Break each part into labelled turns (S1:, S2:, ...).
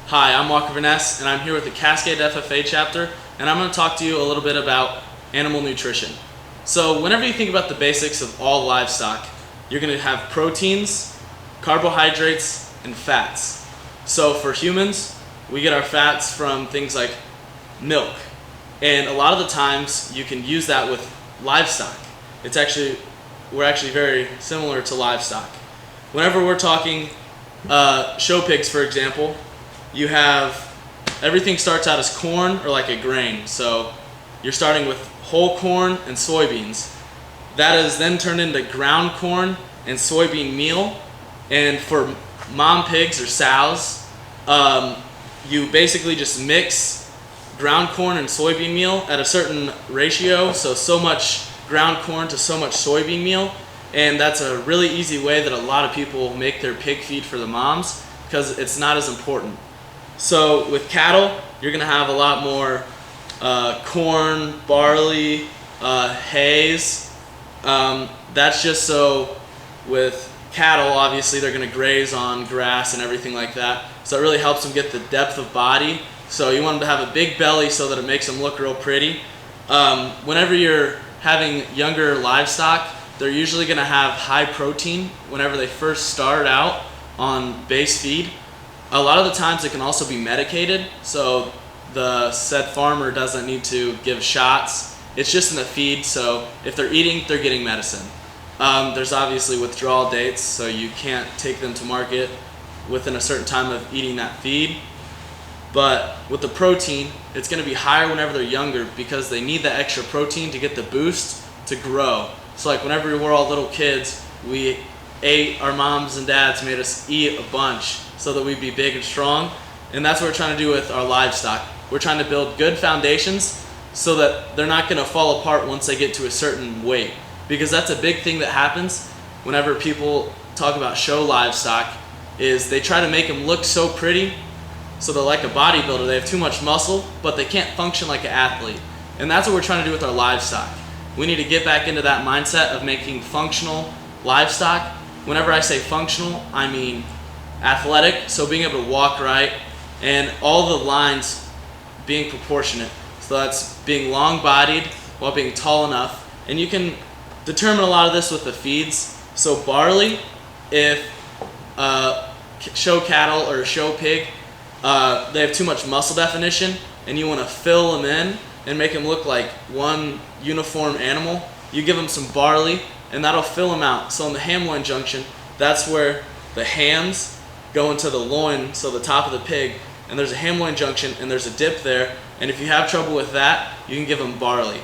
S1: Hi, I'm Walker Vaness, and I'm here with the Cascade FFA chapter, and I'm going to talk to you a little bit about animal nutrition. So whenever you think about the basics of all livestock, you're going to have proteins, carbohydrates, and fats. So for humans, we get our fats from things like milk, and a lot of the times you can use that with livestock. We're actually very similar to livestock. Whenever we're talking show pigs, for example, you have everything starts out as corn or like a grain. So you're starting with whole corn and soybeans. That is then turned into ground corn and soybean meal. And for mom pigs or sows, you basically just mix ground corn and soybean meal at a certain ratio. So much ground corn to so much soybean meal. And that's a really easy way that a lot of people make their pig feed for the moms because it's not as important. So with cattle, you're going to have a lot more corn, barley, hays. That's just so with cattle, obviously they're going to graze on grass and everything like that. So it really helps them get the depth of body. So you want them to have a big belly so that it makes them look real pretty. Whenever you're having younger livestock, they're usually going to have high protein whenever they first start out on base feed. A lot of the times it can also be medicated, so the said farmer doesn't need to give shots. It's just in the feed, so if they're eating, they're getting medicine. There's obviously withdrawal dates, so you can't take them to market within a certain time of eating that feed. But with the protein, it's going to be higher whenever they're younger because they need that extra protein to get the boost to grow. So like whenever we were all little kids, our moms and dads made us eat a bunch so that we'd be big and strong. And that's what we're trying to do with our livestock. We're trying to build good foundations so that they're not going to fall apart once they get to a certain weight. Because that's a big thing that happens whenever people talk about show livestock is they try to make them look so pretty so they're like a bodybuilder. They have too much muscle, but they can't function like an athlete. And that's what we're trying to do with our livestock. We need to get back into that mindset of making functional livestock. Whenever I say functional, I mean athletic, so being able to walk right, and all the lines being proportionate. So that's being long-bodied while being tall enough. And you can determine a lot of this with the feeds. So barley, if show cattle or show pig, they have too much muscle definition, and you want to fill them in and make them look like one uniform animal, you give them some barley, and that'll fill them out. So in the ham-loin junction, that's where the hams go into the loin, so the top of the pig, and there's a ham-loin junction, and there's a dip there, and if you have trouble with that, you can give them barley.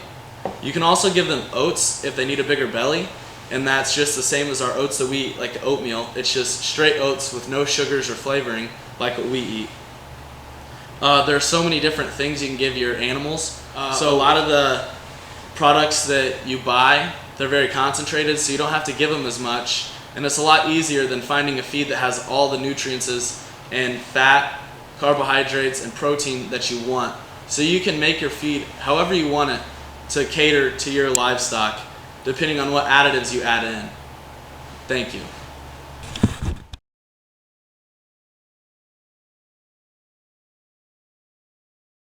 S1: You can also give them oats if they need a bigger belly, and that's just the same as our oats that we eat, like oatmeal. It's just straight oats with no sugars or flavoring, like what we eat. There are so many different things you can give your animals. So a lot of the products that you buy, they're very concentrated, so you don't have to give them as much. And it's a lot easier than finding a feed that has all the nutrients and fat, carbohydrates, and protein that you want. So you can make your feed however you want it to cater to your livestock, depending on what additives you add in. Thank you.